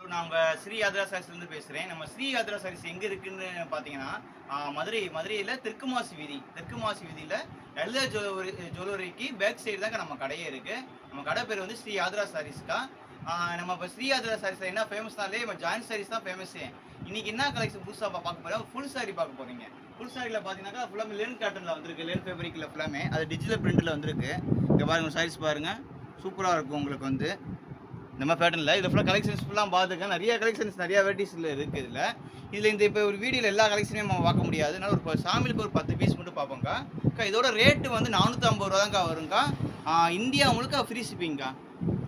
நான் உங்க ஸ்ரீ யாத்ரா சாரீஸ்லேருந்து பேசுகிறேன். நம்ம ஸ்ரீ யாத்ரா சாரீஸ் எங்கே இருக்குன்னு பார்த்தீங்கன்னா, மதுரையில தெற்கு மாசி வீதியில லலிதா ஜுவல்லரிக்கு பேக் சைடு தாங்க நம்ம கடையே இருக்கு. நம்ம கடை பேர் வந்து ஸ்ரீ யாத்ரா சாரீஸ்க்கா. நம்ம இப்போ ஸ்ரீ யாத்ரா சாரீஸ்ல என்ன ஃபேமஸ்னாலே நம்ம ஜாயின்ட் சாரீஸ் தான் ஃபேமஸே. இன்னைக்கு என்ன கலெக்ஷன் புதுசாக பார்க்க போறோம், ஃபுல் சாரி பார்க்க போறீங்க. ஃபுல் சாரியில் பார்த்தீங்கன்னாக்கா ஃபுல்லாமே லேன் காட்டனில் வந்திருக்கு, லேன் ஃபேப்ரிக்கில் ஃபுல்லாமே அது டிஜிட்டல் பிரிண்டில் வந்திருக்கு. இங்கே பாருங்கள் சாரீஸ் பாருங்கள், சூப்பராக இருக்கும் உங்களுக்கு வந்து இந்த மாதிரி பேட்டர்னில். இதில் ஃபுல்லாக கலெக்ஷன்ஸ் ஃபுல்லாக பார்த்துக்கேன், நிறைய கலெக்ஷன்ஸ் நிறையா வெரைட்டிஸில் இருக்குது. இதில் இந்த இப்போ ஒரு வீடியோவில் எல்லா கலெக்ஷனையும் நம்ம பார்க்க முடியாது. அதனால் ஒரு சாமிலுக்கு ஒரு 10 பீஸ் மட்டும் பார்ப்போங்க்கா. இதோட ரேட்டு வந்து 450 ரூபா தாங்க்கா வருங்க்கா. இந்தியா முழுக்க ஃப்ரீ ஷிப்பிங்க்கா.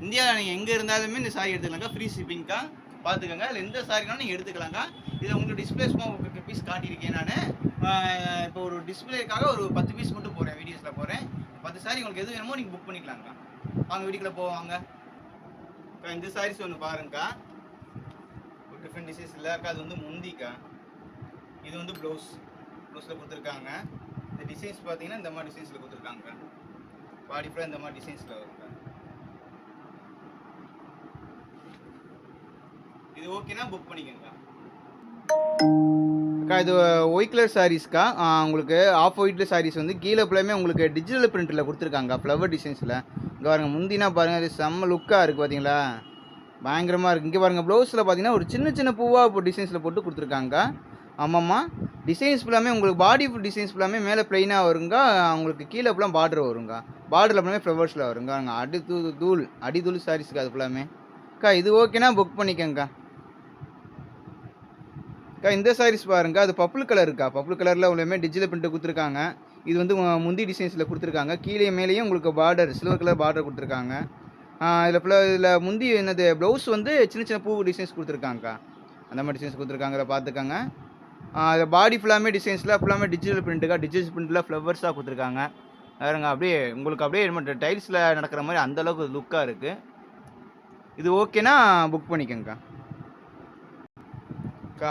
இந்தியாவில் நீங்கள் எங்கே இருந்தாலுமே இந்த சாரி எடுத்துக்கலாங்க்கா, ஃப்ரீ ஷிப்பிங்க்கா. பார்த்துக்கோங்க, இல்லை எந்த சாரினாலும் நீங்கள் எடுத்துக்கலாங்க்கா. இதில் உங்களுக்கு டிஸ்பிளே சும்மா ஒரு பீஸ் காட்டியிருக்கேன் நான். இப்போ ஒரு டிஸ்பிளேக்காக ஒரு 10 பீஸ் மட்டும் போகிறேன், வீடியோஸில் போகிறேன். 10 சாரி உங்களுக்கு எது வேணுமோ நீங்கள் புக் பண்ணிக்கலாங்க்கா. வாங்க வீடியோக்குள்ளே போவாங்க. இந்த சாரீஸ் ஒன்று பாருங்கக்கா, ஒரு டிஃப்ரெண்ட் டிசைன்ஸ் இல்லைக்கா. அது வந்து முந்திக்கா, இது வந்து ப்ளவுஸில் கொடுத்துருக்காங்க. இந்த டிசைன்ஸ் பார்த்தீங்கன்னா இந்த மாதிரி டிசைன்ஸில் கொடுத்துருக்காங்கக்கா. பாடி ஃபுல்லாக இந்த மாதிரி டிசைன்ஸில் வரும்க்கா. இது ஓகேனா புக் பண்ணிக்கோங்க அக்கா. இது ஒயிட் கலர் சாரீஸ்க்கா. உங்களுக்கு ஆஃப் ஒயிட் சாரீஸ் வந்து கீழே ஃபுல்லாமே உங்களுக்கு டிஜிட்டல் பிரிண்டில் கொடுத்துருக்காங்க, ஃப்ளவர் டிசைன்ஸில். இங்கே பாருங்கள், முந்தினா பாருங்கள், அது செம்ம லுக்காக இருக்குது பார்த்தீங்களா, பயங்கரமாக இருக்குது. இங்கே பாருங்கள், ப்ளவுஸில் பார்த்தீங்கன்னா ஒரு சின்ன சின்ன பூவாக இப்போ டிசைன்ஸில் போட்டு கொடுத்துருக்காங்க. ஆமாம்மா, டிசைன்ஸ் ஃபுல்லாமே உங்களுக்கு பாடி டிசைன்ஸ் ஃபுல்லாமே மேலே ப்ளைனாக வருங்க, உங்களுக்கு கீழே ஃபுல்லாக பார்டர் வருங்க. பார்டரில் ஃபுல்லாமே ஃப்ளவர்ஸில் வருங்க. அடிதூள் சாரீஸ்க்கு அது ஃபுல்லாமே. அக்கா இது ஓகேனா புக் பண்ணிக்கோங்கக்கா. அக்கா இந்த சாரீஸ் பாருங்க, அது பர்பிள் கலர் இருக்கா. பர்பிள் கலரில் உள்ளமே டிஜிட்டல் பிரிண்ட் கொடுத்துருக்காங்க. இது வந்து முந்தி டிசைன்ஸில் கொடுத்துருக்காங்க. கீழே மேலேயும் உங்களுக்கு பார்டர் சில்வர் கலர் பார்டர் கொடுத்துருக்காங்க. இதில் முந்தி என்னது ப்ளவுஸ் வந்து சின்ன சின்ன பூ டிசைன்ஸ் கொடுத்துருக்காங்கக்கா. அந்த மாதிரி டிசைன்ஸ் கொடுத்துருக்காங்க, இதில் பார்த்துக்கோங்க. இதில் பாடி ஃபுல்லாமே டிசைன்ஸில் ஃபுல்லாமே டிஜிட்டல் பிரிண்ட்டுக்கா. டிஜிட்டல் பிரிண்ட்டில் ஃப்ளவர்ஸாக கொடுத்துருக்காங்க. வேறுங்க, அப்படியே உங்களுக்கு அப்படியே டைல்ஸில் நடக்கிற மாதிரி அந்தளவுக்கு லுக்காக இருக்குது. இது ஓகேனா புக் பண்ணிக்கோங்கக்கா.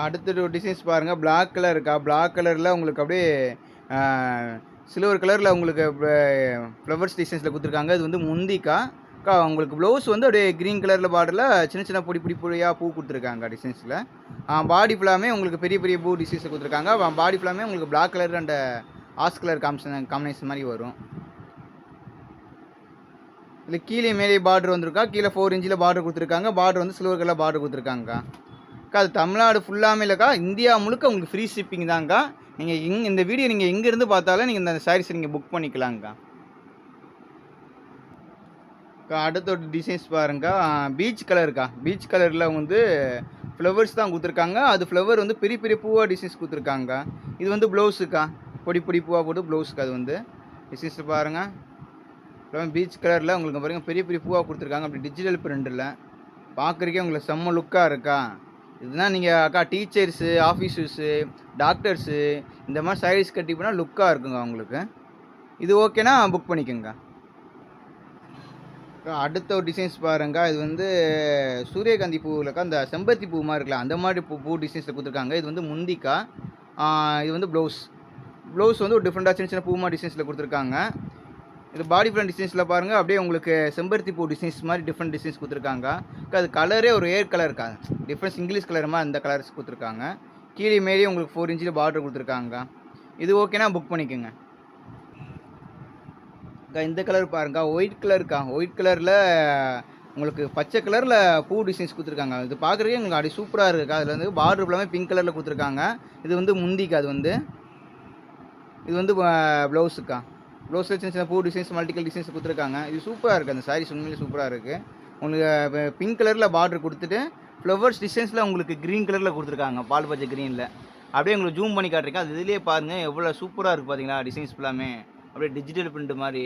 அடுத்த டிசைன்ஸ் பாருங்கள், பிளாக் கலர் இருக்கா. பிளாக் கலரில் உங்களுக்கு அப்படியே சில்வர் கலரில் உங்களுக்கு ஃப்ளவர்ஸ் டிசைன்ஸில் கொடுத்துருக்காங்க. இது வந்து முந்திக்கா. உங்களுக்கு ப்ளவுஸ் வந்து அப்படியே க்ரீன் கலரில் பார்டரில் சின்ன சின்ன பொடியாக பூ கொடுத்துருக்காங்க டிசைன்ஸில். பாடி ஃபுல்லாமே உங்களுக்கு பெரிய பெரிய பூ டிசைன்ஸில் கொடுத்துருக்காங்க. பாடி ஃபுல்லாமே உங்களுக்கு black colour and ash colour combination மாதிரி வரும். இல்லை கீழே மேலே பார்டர் வந்துருக்கா. கீழே 4 இன்ச்சில் பார்டர் கொடுத்துருக்காங்க. பார்டர் வந்து சில்வர் கலர் பார்டர் கொடுத்துருக்காங்கக்கா. அது தமிழ்நாடு ஃபுல்லாமே இல்லைக்கா, இந்தியா முழுக்க உங்களுக்கு ஃப்ரீ ஷிப்பிங் தாங்க்கா. நீங்கள் இந்த வீடியோ நீங்கள் எங்கேருந்து பார்த்தாலும் நீங்கள் இந்த சாரீஸ் நீங்கள் புக் பண்ணிக்கலாங்க்கா. அடுத்த ஒரு டிசைன்ஸ் பாருங்கக்கா, பீச் கலருக்கா. பீச் கலரில் வந்து ஃப்ளவர்ஸ் தான் கொடுத்துருக்காங்க. அது ஃப்ளவர் வந்து பெரிய பெரிய பூவாக டிசைன்ஸ் கொடுத்துருக்காங்க. இது வந்து ப்ளவுஸுக்கா, பொடி பூவாக போட்டு ப்ளவுஸுக்கு அது வந்து டிசைன்ஸ் பாருங்கள். பீச் கலரில் உங்களுக்கு பாருங்கள் பெரிய பெரிய பூவாக கொடுத்துருக்காங்க. அப்படி டிஜிட்டல் பிரிண்டில் பார்க்குறக்கே உங்களுக்கு செம்ம லுக்காக இருக்கா. இதுதான் நீங்கள் அக்கா டீச்சர்ஸு, ஆஃபீஸர்ஸு, டாக்டர்ஸு இந்த மாதிரி சாரீஸ் கட்டி போனால் லுக்காக இருக்குங்க உங்களுக்கு. இது ஓகேனா புக் பண்ணிக்கோங்க. அடுத்த ஒரு டிசைன்ஸ் பாருங்க, இது வந்து சூரியகாந்தி பூவில்க்கா. அந்த செம்பருத்தி பூ மாதிரி இருக்கலாம், அந்த மாதிரி பூ டிசைன்ஸில் கொடுத்துருக்காங்க. இது வந்து முந்திக்கா. இது வந்து ப்ளவுஸ் வந்து ஒரு டிஃப்ரெண்ட்டாக சின்ன சின்ன பூ மாதிரி டிசைன்ஸில் கொடுத்துருக்காங்க. இது பாடி ஃப்ரண்ட் டிசைன்ஸில் பாருங்கள், அப்படியே உங்களுக்கு செம்பருத்தி பூ டிசைன்ஸ் மாதிரி டிஃப்ரெண்ட் டிசைன்ஸ் கொடுத்துருக்காங்க. அது கலரே ஒரு ஏர் கலர் இருக்கா, டிஃப்ரெண்ட்ஸ் இங்கிலீஷ் கலர் மாதிரி அந்த கலர்ஸ் கொடுத்துருக்காங்க. கீழே மேலே உங்களுக்கு 4 இன்ச்சில் பார்டர் கொடுத்துருக்காங்க. இது ஓகேனா புக் பண்ணிக்கோங்க. இந்த கலர் பாருங்க, ஒயிட் கலருக்கா. ஒயிட் கலரில் உங்களுக்கு பச்சை கலரில் பூ டிசைன்ஸ் கொடுத்துருக்காங்க. இது பார்க்குறதுக்கே உங்களுக்கு அப்படி சூப்பராக இருக்கா. அதில் வந்து பார்டர் ஃபுல்லாமே பிங்க் கலரில் கொடுத்துருக்காங்க. இது வந்து முந்திக்கா. இது வந்து ப்ளவுஸுக்கா. ப்ளவுஸில் சின்ன சின்ன பூ டிசைன்ஸ் மல்டிகல் டிசைன்ஸ் கொடுத்துருக்காங்க. இது சூப்பராக இருக்குது. அந்த சாரீஸ் உண்மையிலே சூப்பராக இருக்குது. உங்களுக்கு பிங்க் கலரில் பார்டர் கொடுத்துட்டு ஃப்ளவர்ஸ் டிசைன்ஸில் உங்களுக்கு க்ரீன் கலரில் கொடுத்துருக்காங்க, பால் பச்சை க்ரீனில். அப்படியே உங்களுக்கு ஜூம் பண்ணி காட்டுறேன். அது இதுலேயே பாருங்கள் எவ்வளோ சூப்பராக இருக்குது பார்த்தீங்களா. டிசைன்ஸ் ஃபுல்லாமே அப்படியே டிஜிட்டல் பிரிண்ட் மாதிரி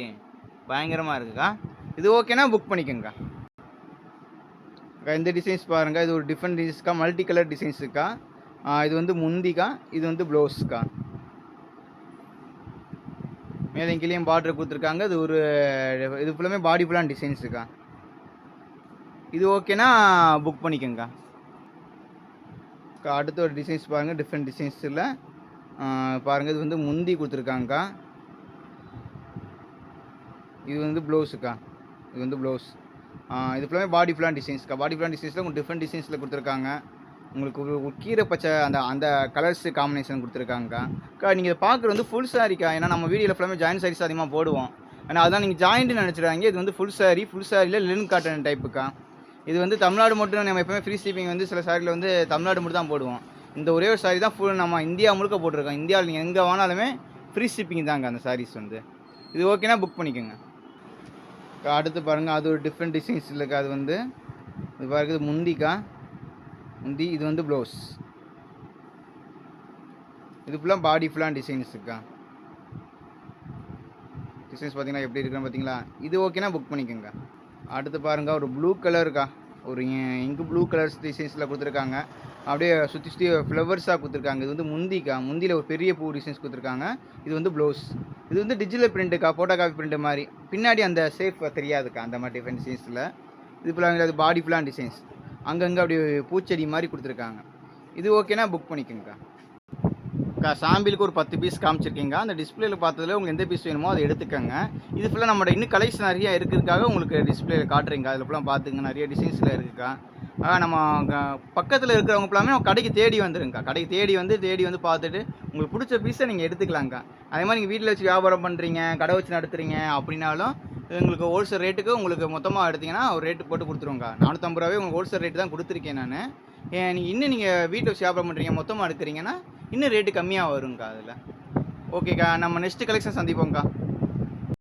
பயங்கரமாக இருக்குக்கா. இது ஓகேனா புக் பண்ணிக்கோங்க. இந்த டிசைன்ஸ் பாருங்கள், இது ஒரு டிஃப்ரெண்ட் டிசைன்ஸ்க்கா, மல்டி கலர் டிசைன்ஸுக்கா. இது வந்து முந்திக்கா. இது வந்து ப்ளவுஸுக்கா. மேலே கீழேயும் பார்டர் கொடுத்துருக்காங்க. இது ஃபுல்லாமே பாடி ஃபுல்லான டிசைன்ஸுக்கா. இது ஓகேனா புக் பண்ணிக்கோங்க. அடுத்த ஒரு டிசைன்ஸ் பாருங்கள், டிஃப்ரெண்ட் டிசைன்ஸில் பாருங்கள். இது வந்து முந்தி கொடுத்துருக்காங்கக்கா. இது வந்து ப்ளவுஸுக்கா. இது வந்து ப்ளவுஸ். இது ஃபுல்லாமே பாடி ஃபுல்லாக டிசைன்ஸ்க்கா. பாடி ஃபுல்லாக டிசைன்ஸில் உங்களுக்கு டிஃப்ரெண்ட் டிசைன்ஸில் கொடுத்துருக்காங்க. உங்களுக்கு ஒரு கீரை பச்சை அந்த அந்த கலர்ஸ் காம்பினேஷன் கொடுத்துருக்காங்கக்கா. அக்கா நீங்கள் இதை பார்க்குறது வந்து ஃபுல் சாரீக்கா. ஏன்னா நம்ம வீடியோவில் ஃபுல்லாமே ஜாயின்ட் சாரீஸ் அதிகமாக போடுவோம். ஏன்னா அதான் நீங்கள் ஜாயிண்ட்னு நினச்சிடுவாங்க. இது வந்து ஃபுல் சாரீ. ஃபுல் சாரியில் லினன் காட்டன் டைப்புக்கா. இது வந்து தமிழ்நாடு மட்டும் நம்ம எப்போவுமே ஃப்ரீ ஷிப்பிங் வந்து சில சாரியில் வந்து தமிழ்நாடு மட்டும் தான் போடுவோம். இந்த ஒரே ஒரு சாரீ தான் ஃபுல் நம்ம இந்தியா முழுக்க போட்டிருக்கோம். இந்தியாவில் நீங்கள் எங்கே வாங்கினாலுமே ஃப்ரீ ஷிப்பிங் தாங்க அந்த சாரீஸ் வந்து. இது ஓகேனா புக் பண்ணிக்கோங்க. அடுத்து பாருங்கள், அது ஒரு டிஃப்ரெண்ட் டிசைன்ஸ் இல்லைக்கா. அது வந்து இது பாருங்க, முந்திக்கா. முந்தி இது வந்து ப்ளவுஸ். இது ஃபுல்லாக பாடி ஃபுல்லாக டிசைன்ஸுக்கா. டிசைன்ஸ் பார்த்தீங்கன்னா எப்படி இருக்குன்னு பார்த்தீங்களா. இது ஓகேனா புக் பண்ணிக்கோங்க. அடுத்து பாருங்கள், ஒரு ப்ளூ கலருக்கா. ஒரு இங்கு ப்ளூ கலர்ஸ் டிசைன்ஸில் கொடுத்துருக்காங்க. அப்படியே சுற்றி சுற்றி ஃப்ளவர்ஸாக கொடுத்துருக்காங்க. இது வந்து முந்திக்கா. முந்தியில் ஒரு பெரிய பூ டிசைன்ஸ் கொடுத்துருக்காங்க. இது வந்து ப்ளவுஸ். இது வந்து டிஜிட்டல் பிரிண்ட்டுக்கா, ஃபோட்டோ காப்பி பிரிண்ட் மாதிரி. பின்னாடி அந்த ஷேப் தெரியாதுக்கா, அந்த மாதிரி டிஃப்ரெண்ட் டிசைன்ஸில். இது ஃபுல்லாக அது பாடி ஃபுல்லாக டிசைன்ஸ். அங்கங்கே அப்படி பூச்செடி மாதிரி கொடுத்துருக்காங்க. இது ஓகேனா புக் பண்ணிக்கோங்கக்கா. சாம்பிளுக்கு ஒரு 10 பீஸ் காமிச்சிருக்கீங்க. அந்த டிஸ்பிளேல பார்த்ததுல உங்களுக்கு எந்த பீஸ் வேணுமோ அதை எடுத்துக்கோங்க. இது ஃபுல்லாக நம்மளோட இன்னும் கலெக்ஷன் நிறையா இருக்கிறதுக்காக உங்களுக்கு டிஸ்பிளேல காட்டுறீங்க. அதில் ஃபுல்லாக பார்த்துங்க, நிறைய டிசைன்ஸில் இருக்குக்கா. நம்ம பக்கத்தில் இருக்கிறவங்க ஃபுல்லாமே நம்ம கடைக்கு தேடி வந்துருங்கக்கா. கடைக்கு தேடி வந்து பார்த்துட்டு உங்களுக்கு பிடிச்ச பீஸை நீங்கள் எடுத்துக்கலாங்க்கா. அதே மாதிரி நீங்கள் வீட்டில் வச்சு வியாபாரம் பண்ணுறீங்க, கடை வச்சு நடத்துகிறீங்க அப்படின்னாலும் உங்களுக்கு ஹோல்சேல் ரேட்டுக்கு உங்களுக்கு மொத்தமாக எடுத்திங்கன்னா ஒரு ரேட்டு போட்டு கொடுத்துருவோங்க்கா. 450 ரூபாவே உங்களுக்கு ஹோல்சேல் ரேட்டு தான் கொடுத்துருக்கேன் நான். நீங்கள் வீட்டில் வச்சு வியாபாரம் பண்ணுறீங்க, மொத்தமாக எடுக்கிறீங்கன்னா இன்னும் ரேட்டு கம்மியாக வருங்க்கா அதில். ஓகேக்கா, நம்ம நெக்ஸ்ட்டு கலெக்ஷன் சந்திப்போங்க்கா.